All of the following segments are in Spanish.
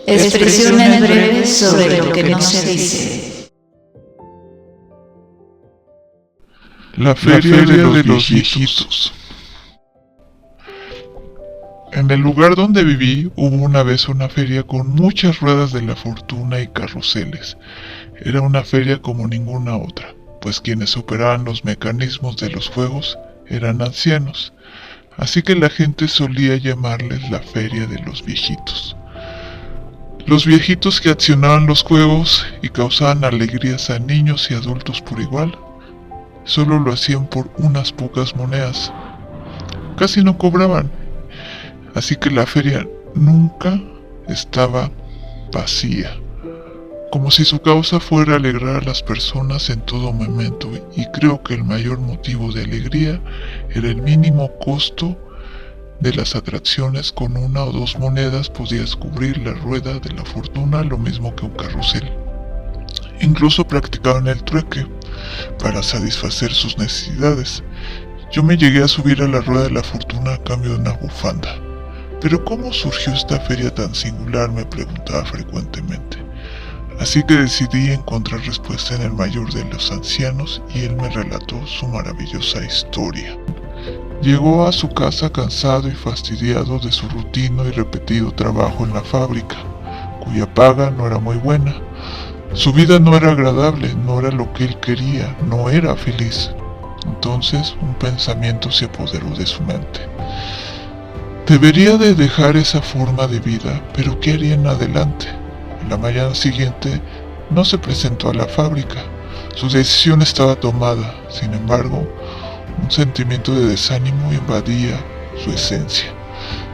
Expresiones breves sobre lo que no se dice. La feria de los viejitos. En el lugar donde viví hubo una vez una feria con muchas ruedas de la fortuna y carruseles. Era una feria como ninguna otra, pues quienes operaban los mecanismos de los juegos eran ancianos, así que la gente solía llamarles la feria de los viejitos. Los viejitos que accionaban los juegos y causaban alegrías a niños y adultos por igual, solo lo hacían por unas pocas monedas. Casi no cobraban, así que la feria nunca estaba vacía, como si su causa fuera alegrar a las personas en todo momento, y creo que el mayor motivo de alegría era el mínimo costo de las atracciones. Con 1 o 2 monedas podías cubrir la rueda de la fortuna, lo mismo que un carrusel. Incluso practicaban el trueque para satisfacer sus necesidades. Yo me llegué a subir a la rueda de la fortuna a cambio de una bufanda. Pero ¿cómo surgió esta feria tan singular?, me preguntaba frecuentemente. Así que decidí encontrar respuesta en el mayor de los ancianos, y él me relató su maravillosa historia. Llegó a su casa cansado y fastidiado de su rutino y repetido trabajo en la fábrica, cuya paga no era muy buena. Su vida no era agradable, no era lo que él quería, no era feliz. Entonces un pensamiento se apoderó de su mente. Debería de dejar esa forma de vida, pero ¿qué haría en adelante? En la mañana siguiente no se presentó a la fábrica. Su decisión estaba tomada. Sin embargo, un sentimiento de desánimo invadía su esencia.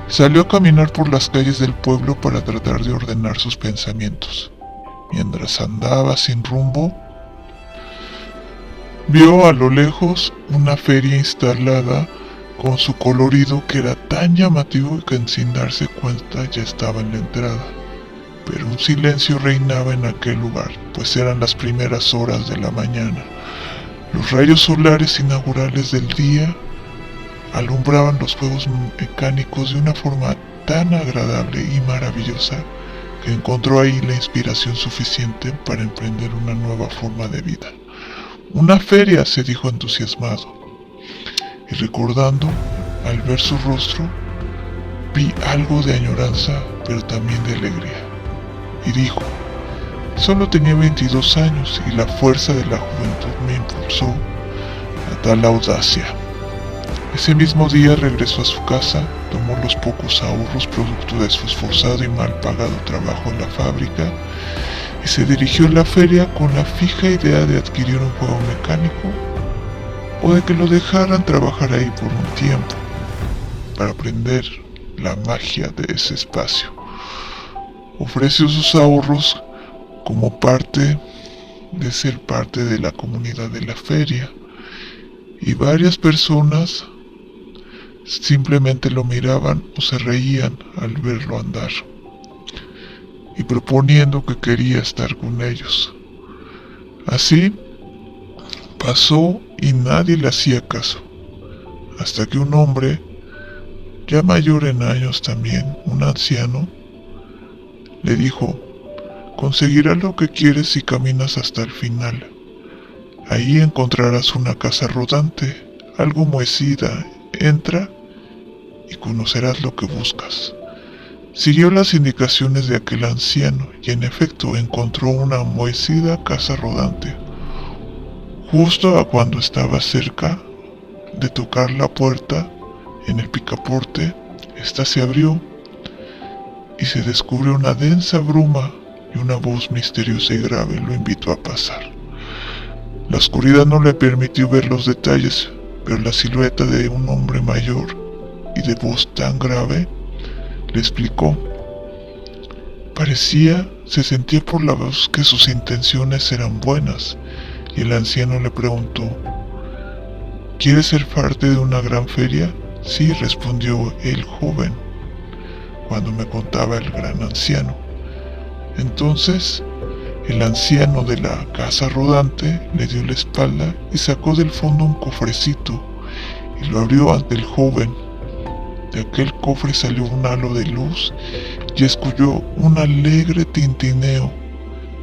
Salió a caminar por las calles del pueblo para tratar de ordenar sus pensamientos. Mientras andaba sin rumbo, vio a lo lejos una feria instalada con su colorido que era tan llamativo que sin darse cuenta ya estaba en la entrada. Pero un silencio reinaba en aquel lugar, pues eran las primeras horas de la mañana. Los rayos solares inaugurales del día alumbraban los juegos mecánicos de una forma tan agradable y maravillosa que encontró ahí la inspiración suficiente para emprender una nueva forma de vida. «Una feria», se dijo entusiasmado, y recordando, al ver su rostro, vi algo de añoranza, pero también de alegría, y dijo: «Solo tenía 22 años y la fuerza de la juventud me impulsó a tal audacia». Ese mismo día regresó a su casa, tomó los pocos ahorros producto de su esforzado y mal pagado trabajo en la fábrica y se dirigió a la feria con la fija idea de adquirir un juego mecánico o de que lo dejaran trabajar ahí por un tiempo para aprender la magia de ese espacio. Ofreció sus ahorros como parte de ser parte de la comunidad de la feria, y varias personas simplemente lo miraban o se reían al verlo andar, y proponiendo que quería estar con ellos. Así pasó y nadie le hacía caso, hasta que un hombre, ya mayor en años también, un anciano, le dijo: «Conseguirás lo que quieres si caminas hasta el final. Ahí encontrarás una casa rodante, algo muecida. Entra y conocerás lo que buscas». Siguió las indicaciones de aquel anciano y en efecto encontró una muecida casa rodante. Justo a cuando estaba cerca de tocar la puerta en el picaporte, ésta se abrió y se descubrió una densa bruma, y una voz misteriosa y grave lo invitó a pasar. La oscuridad no le permitió ver los detalles, pero la silueta de un hombre mayor y de voz tan grave le explicó. Se sentía por la voz que sus intenciones eran buenas, y el anciano le preguntó: «¿Quieres ser parte de una gran feria?». «Sí», respondió el joven, cuando me contaba el gran anciano. Entonces el anciano de la casa rodante le dio la espalda y sacó del fondo un cofrecito y lo abrió ante el joven. De aquel cofre salió un halo de luz y escuchó un alegre tintineo.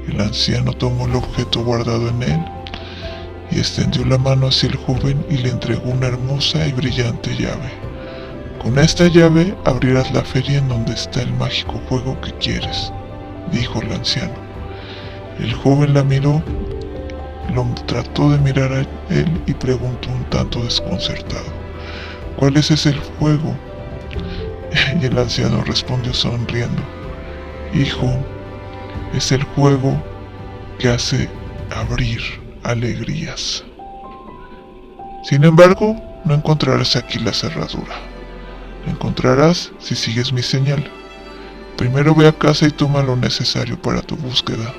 El anciano tomó el objeto guardado en él y extendió la mano hacia el joven y le entregó una hermosa y brillante llave. Con esta llave abrirás la feria en donde está el mágico juego que quieres, dijo el anciano. El joven la miró, lo trató de mirar a él y preguntó un tanto desconcertado: ¿cuál es ese juego? Y el anciano respondió sonriendo: hijo, es el juego que hace abrir alegrías. Sin embargo, no encontrarás aquí la cerradura. La encontrarás si sigues mi señal. Primero ve a casa y toma lo necesario para tu búsqueda.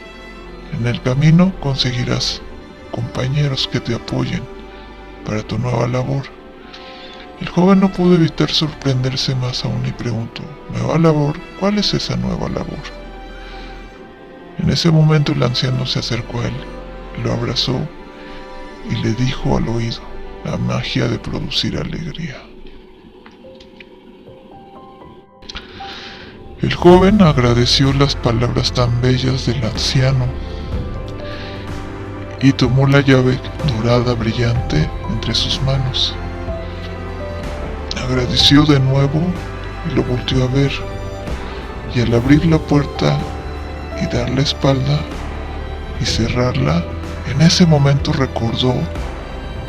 En el camino conseguirás compañeros que te apoyen para tu nueva labor. El joven no pudo evitar sorprenderse más aún y preguntó: ¿nueva labor? ¿Cuál es esa nueva labor? En ese momento el anciano se acercó a él, lo abrazó y le dijo al oído la magia de producir alegría. El joven agradeció las palabras tan bellas del anciano y tomó la llave dorada brillante entre sus manos. Agradeció de nuevo y lo volteó a ver, y al abrir la puerta y dar la espalda y cerrarla, en ese momento recordó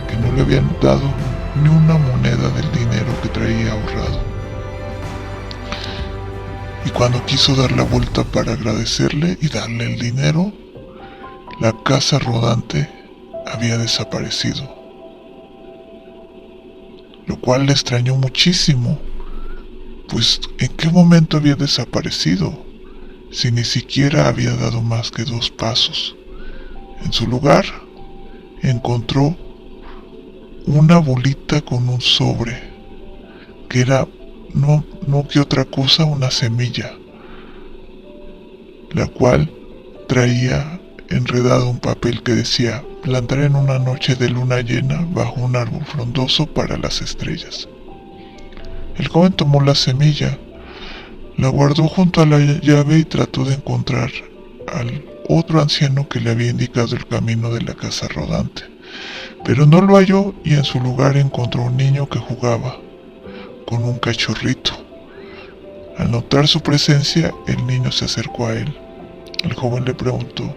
que no le habían dado ni una moneda del dinero que traía ahorrado. Y cuando quiso dar la vuelta para agradecerle y darle el dinero, la casa rodante había desaparecido, lo cual le extrañó muchísimo, pues ¿en qué momento había desaparecido si ni siquiera había dado más que 2 pasos? En su lugar encontró una bolita con un sobre, que era no que otra cosa, una semilla, la cual traía enredado un papel que decía: plantar en una noche de luna llena bajo un árbol frondoso para las estrellas. El joven tomó la semilla, la guardó junto a la llave y trató de encontrar al otro anciano que le había indicado el camino de la casa rodante, pero no lo halló y en su lugar encontró un niño que jugaba con un cachorrito. Al notar su presencia, el niño se acercó a él. El joven le preguntó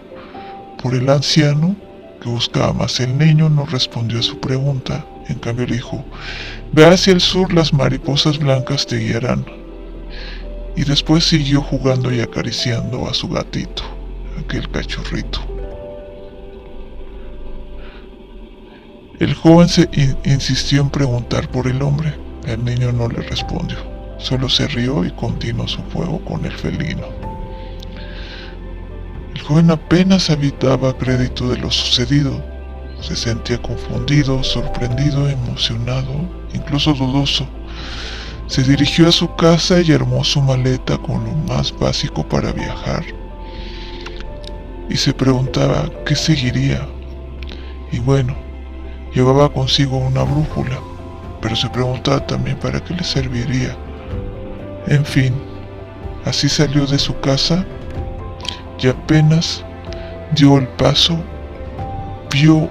por el anciano que buscaba, mas el niño no respondió a su pregunta. En cambio le dijo: ve hacia el sur, las mariposas blancas te guiarán. Y después siguió jugando y acariciando a su gatito, aquel cachorrito. El joven insistió en preguntar por el hombre. El niño no le respondió, solo se rió y continuó su juego con el felino. El joven apenas daba crédito de lo sucedido. Se sentía confundido, sorprendido, emocionado, incluso dudoso. Se dirigió a su casa y armó su maleta con lo más básico para viajar. Y se preguntaba qué seguiría. Y bueno, llevaba consigo una brújula, pero se preguntaba también para qué le serviría. En fin, así salió de su casa y apenas dio el paso, vio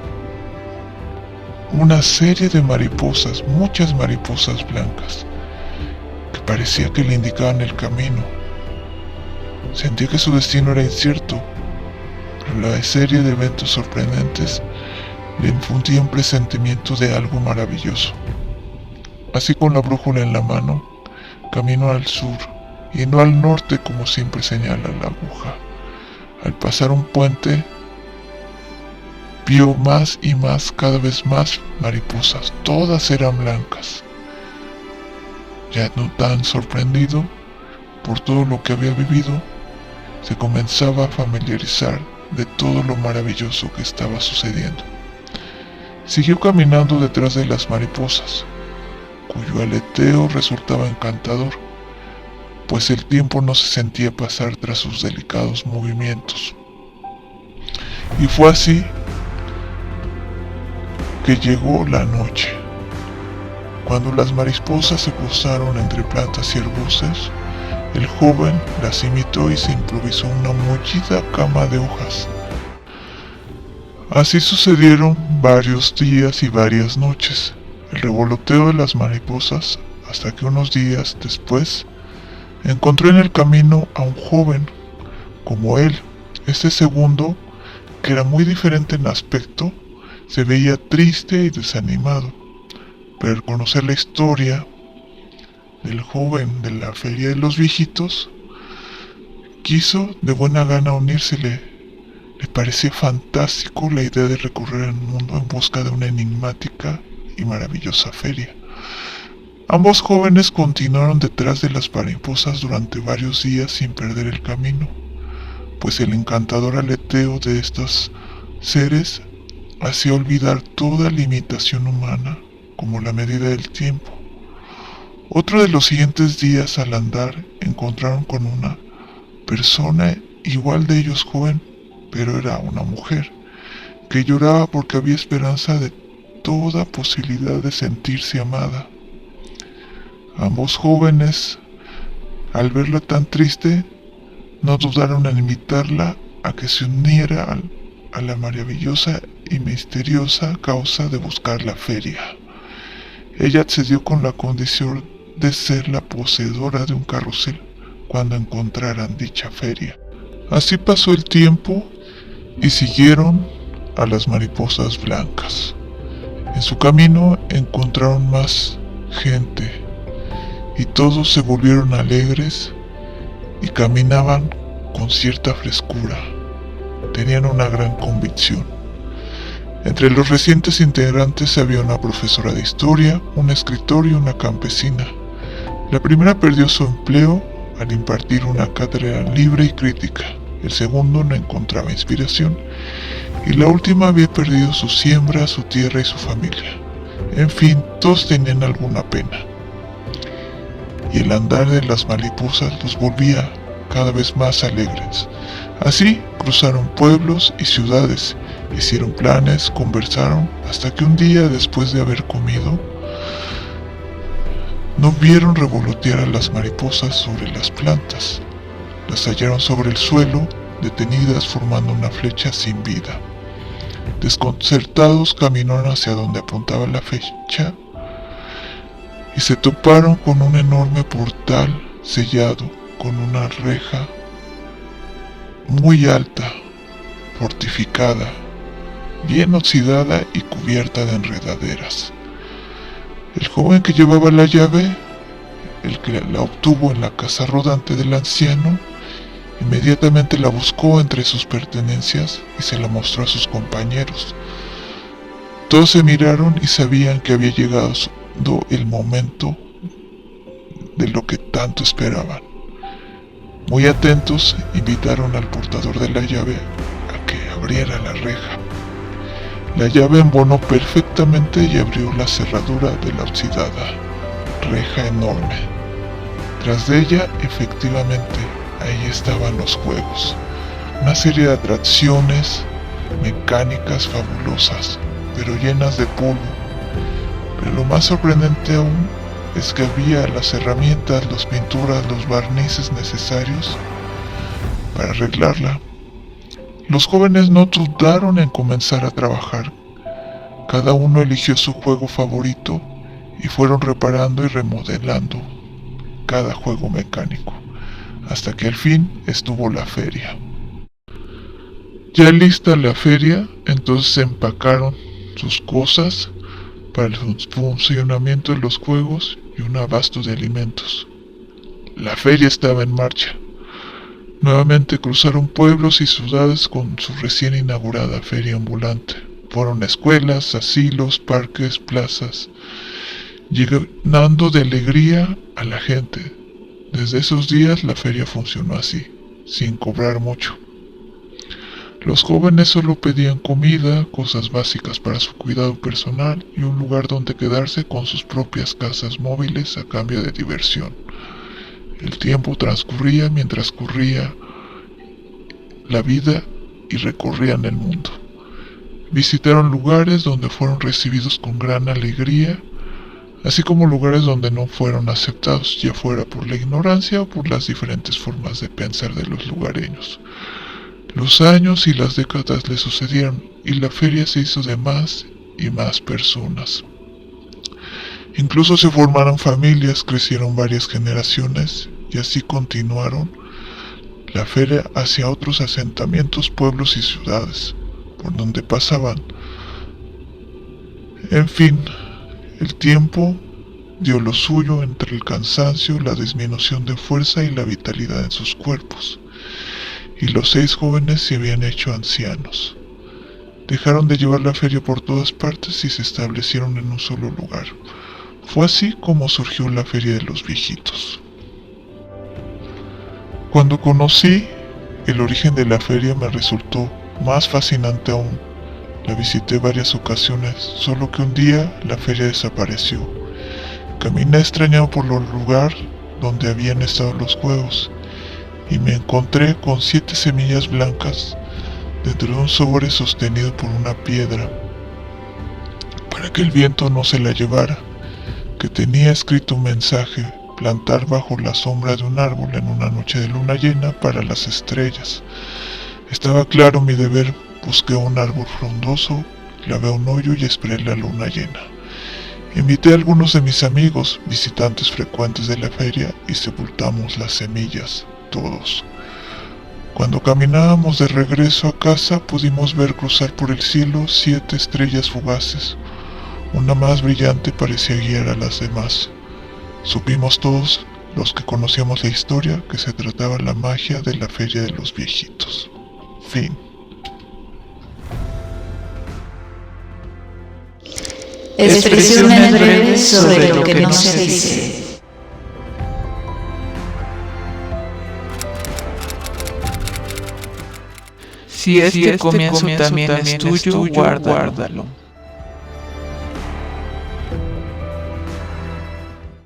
una serie de mariposas, muchas mariposas blancas, que parecía que le indicaban el camino. Sentía que su destino era incierto, pero la serie de eventos sorprendentes le infundían presentimiento de algo maravilloso. Así, con la brújula en la mano, caminó al sur y no al norte como siempre señala la aguja. Al pasar un puente, vio más y más, cada vez más mariposas. Todas eran blancas. Ya no tan sorprendido por todo lo que había vivido, se comenzaba a familiarizar de todo lo maravilloso que estaba sucediendo. Siguió caminando detrás de las mariposas, cuyo aleteo resultaba encantador, pues el tiempo no se sentía pasar tras sus delicados movimientos. Y fue así que llegó la noche, Cuando las mariposas se cruzaron entre plantas y arbustos, el joven las imitó y se improvisó una mullida cama de hojas. Así sucedieron varios días y varias noches, el revoloteo de las mariposas, hasta que unos días después encontró en el camino a un joven como él. Este segundo, que era muy diferente en aspecto, se veía triste y desanimado, pero al conocer la historia del joven de la feria de los viejitos, quiso de buena gana unírsele. Le parecía fantástico la idea de recorrer el mundo en busca de una enigmática y maravillosa feria. Ambos jóvenes continuaron detrás de las mariposas durante varios días sin perder el camino, pues el encantador aleteo de estos seres hacía olvidar toda limitación humana, como la medida del tiempo. Otro de los siguientes días, al andar, encontraron con una persona igual de ellos joven, pero era una mujer, que lloraba porque había esperanza de toda posibilidad de sentirse amada. Ambos jóvenes, al verla tan triste, no dudaron en invitarla a que se uniera a la maravillosa y misteriosa causa de buscar la feria. Ella accedió con la condición de ser la poseedora de un carrusel cuando encontraran dicha feria. Así pasó el tiempo y siguieron a las mariposas blancas. En su camino encontraron más gente y todos se volvieron alegres y caminaban con cierta frescura. Tenían una gran convicción. Entre los recientes integrantes había una profesora de historia, un escritor y una campesina. La primera perdió su empleo al impartir una cátedra libre y crítica. El segundo no encontraba inspiración. Y la última había perdido su siembra, su tierra y su familia. En fin, todos tenían alguna pena. Y el andar de las mariposas los volvía cada vez más alegres. Así cruzaron pueblos y ciudades, hicieron planes, conversaron, hasta que un día, después de haber comido, no vieron revolotear a las mariposas sobre las plantas. Las hallaron sobre el suelo, detenidas formando una flecha sin vida. Desconcertados caminaron hacia donde apuntaba la flecha y se toparon con un enorme portal sellado con una reja muy alta, fortificada, bien oxidada y cubierta de enredaderas. El joven que llevaba la llave, el que la obtuvo en la casa rodante del anciano, inmediatamente la buscó entre sus pertenencias y se la mostró a sus compañeros. Todos se miraron y sabían que había llegado el momento de lo que tanto esperaban. Muy atentos, invitaron al portador de la llave a que abriera la reja. La llave embonó perfectamente y abrió la cerradura de la oxidada reja enorme. Tras de ella, efectivamente, ahí estaban los juegos, una serie de atracciones mecánicas fabulosas, pero llenas de polvo. Pero lo más sorprendente aún es que había las herramientas, las pinturas, los barnices necesarios para arreglarla. Los jóvenes no dudaron en comenzar a trabajar. Cada uno eligió su juego favorito y fueron reparando y remodelando cada juego mecánico, hasta que al fin estuvo la feria. Ya lista la feria, entonces empacaron sus cosas para el funcionamiento de los juegos y un abasto de alimentos. La feria estaba en marcha. Nuevamente cruzaron pueblos y ciudades con su recién inaugurada feria ambulante. Fueron escuelas, asilos, parques, plazas, llenando de alegría a la gente. Desde esos días la feria funcionó así, sin cobrar mucho. Los jóvenes solo pedían comida, cosas básicas para su cuidado personal y un lugar donde quedarse con sus propias casas móviles a cambio de diversión. El tiempo transcurría mientras corría la vida y recorrían el mundo. Visitaron lugares donde fueron recibidos con gran alegría, así como lugares donde no fueron aceptados, ya fuera por la ignorancia o por las diferentes formas de pensar de los lugareños. Los años y las décadas le sucedieron y la feria se hizo de más y más personas. Incluso se formaron familias, crecieron varias generaciones y así continuaron la feria hacia otros asentamientos, pueblos y ciudades por donde pasaban. En fin, el tiempo dio lo suyo entre el cansancio, la disminución de fuerza y la vitalidad en sus cuerpos, y los 6 jóvenes se habían hecho ancianos. Dejaron de llevar la feria por todas partes y se establecieron en un solo lugar. Fue así como surgió la Feria de los Viejitos. Cuando conocí el origen de la feria me resultó más fascinante aún. La visité varias ocasiones, solo que un día la feria desapareció. Caminé extrañado por el lugar donde habían estado los huevos y me encontré con 7 semillas blancas dentro de un sobre sostenido por una piedra para que el viento no se la llevara, que tenía escrito un mensaje: plantar bajo la sombra de un árbol en una noche de luna llena para las estrellas. Estaba claro mi deber, busqué un árbol frondoso, clavé un hoyo y esperé la luna llena. Invité a algunos de mis amigos, visitantes frecuentes de la feria, y sepultamos las semillas, todos. Cuando caminábamos de regreso a casa pudimos ver cruzar por el cielo 7 estrellas fugaces. Una más brillante parecía guiar a las demás. Supimos todos, los que conocíamos la historia, que se trataba de la magia de la Feria de los Viejitos. Fin. Expresiones breves sobre lo que no se dice. Si este comienzo también es tuyo, guárdalo.